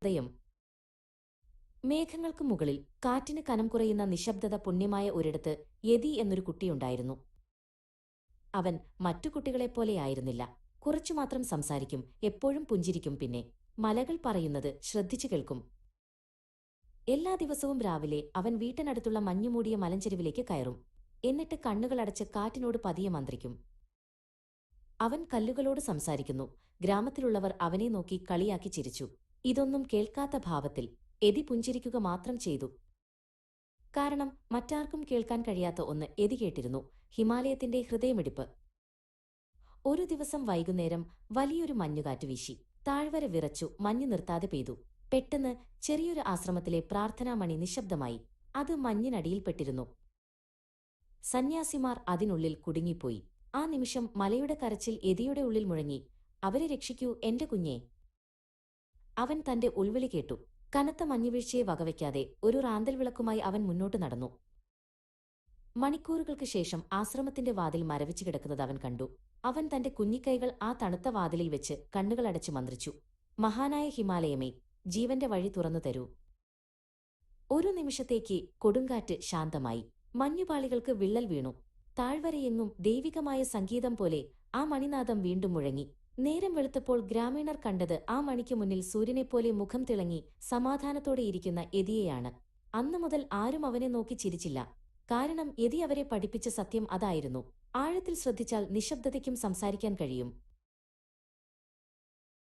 ഹൃദയം. മേഘങ്ങൾക്ക് മുകളിൽ കാറ്റിന് കനം കുറയുന്ന നിശബ്ദത പുണ്യമായ ഒരിടത്ത് യതി എന്നൊരു കുട്ടിയുണ്ടായിരുന്നു. അവൻ മറ്റു കുട്ടികളെപ്പോലെയായിരുന്നില്ല. കുറച്ചുമാത്രം സംസാരിക്കും, എപ്പോഴും പുഞ്ചിരിക്കും, പിന്നെ മലകൾ പറയുന്നത് ശ്രദ്ധിച്ചു കേൾക്കും. എല്ലാ ദിവസവും രാവിലെ അവൻ വീട്ടിനടുത്തുള്ള മഞ്ഞുമൂടിയ മലഞ്ചെരുവിലേക്ക് കയറും. എന്നിട്ട് കണ്ണുകളടച്ച് കാറ്റിനോട് പതിയെ മന്ത്രിക്കും. അവൻ കല്ലുകളോട് സംസാരിക്കുന്നു. ഗ്രാമത്തിലുള്ളവർ അവനെ നോക്കി കളിയാക്കി ചിരിച്ചു. ഇതൊന്നും കേൾക്കാത്ത ഭാവത്തിൽ എതി പുഞ്ചിരിക്കുക മാത്രം ചെയ്തു. കാരണം മറ്റാർക്കും കേൾക്കാൻ കഴിയാത്ത ഒന്ന് എതി കേട്ടിരുന്നു: ഹിമാലയത്തിന്റെ ഹൃദയമിടിപ്പ്. ഒരു ദിവസം വൈകുന്നേരം വലിയൊരു മഞ്ഞുകാറ്റ് വീശി. താഴ്വര വിറച്ചു, മഞ്ഞ് നിർത്താതെ പെയ്തു. പെട്ടെന്ന് ചെറിയൊരു ആശ്രമത്തിലെ പ്രാർത്ഥനാമണി നിശബ്ദമായി. അത് മഞ്ഞിനടിയിൽപ്പെട്ടിരുന്നു. സന്യാസിമാർ അതിനുള്ളിൽ കുടുങ്ങിപ്പോയി. ആ നിമിഷം മലയുടെ കരച്ചിൽ എതിയുടെ ഉള്ളിൽ മുഴങ്ങി: അവരെ രക്ഷിക്കൂ, എന്റെ കുഞ്ഞേ. അവൻ തന്റെ ഉൾവിളി കേട്ടു. കനത്ത മഞ്ഞുവീഴ്ചയെ വകവയ്ക്കാതെ ഒരു റാന്തൽ വിളക്കുമായി അവൻ മുന്നോട്ട് നടന്നു. മണിക്കൂറുകൾക്ക് ശേഷം ആശ്രമത്തിന്റെ വാതിൽ മരവിച്ചു കിടക്കുന്നത് അവൻ കണ്ടു. അവൻ തന്റെ കുഞ്ഞിക്കൈകൾ ആ തണുത്ത വാതിലിൽ വെച്ച് കണ്ണുകളടച്ച് മന്ത്രിച്ചു: മഹാനായ ഹിമാലയമേ, ജീവന്റെ വഴി തുറന്നു തരൂ. ഒരു നിമിഷത്തേക്ക് കൊടുങ്കാറ്റ് ശാന്തമായി. മഞ്ഞുപാളികൾക്ക് വിള്ളൽ വീണു. താഴ്വരയെങ്ങും ദൈവികമായ സംഗീതം പോലെ ആ മണിനാദം വീണ്ടും മുഴങ്ങി. നേരം വെളുത്തപ്പോൾ ഗ്രാമീണർ കണ്ടത് ആ മണിക്ക് മുന്നിൽ സൂര്യനെപ്പോലെ മുഖം തിളങ്ങി സമാധാനത്തോടെ ഇരിക്കുന്ന യതിയെയാണ്. അന്നു മുതൽ ആരും അവനെ നോക്കി ചിരിച്ചില്ല. കാരണം യതി അവരെ പഠിപ്പിച്ച സത്യം അതായിരുന്നു: ആഴത്തിൽ ശ്രദ്ധിച്ചാൽ നിശബ്ദതയ്ക്കും സംസാരിക്കാൻ കഴിയും.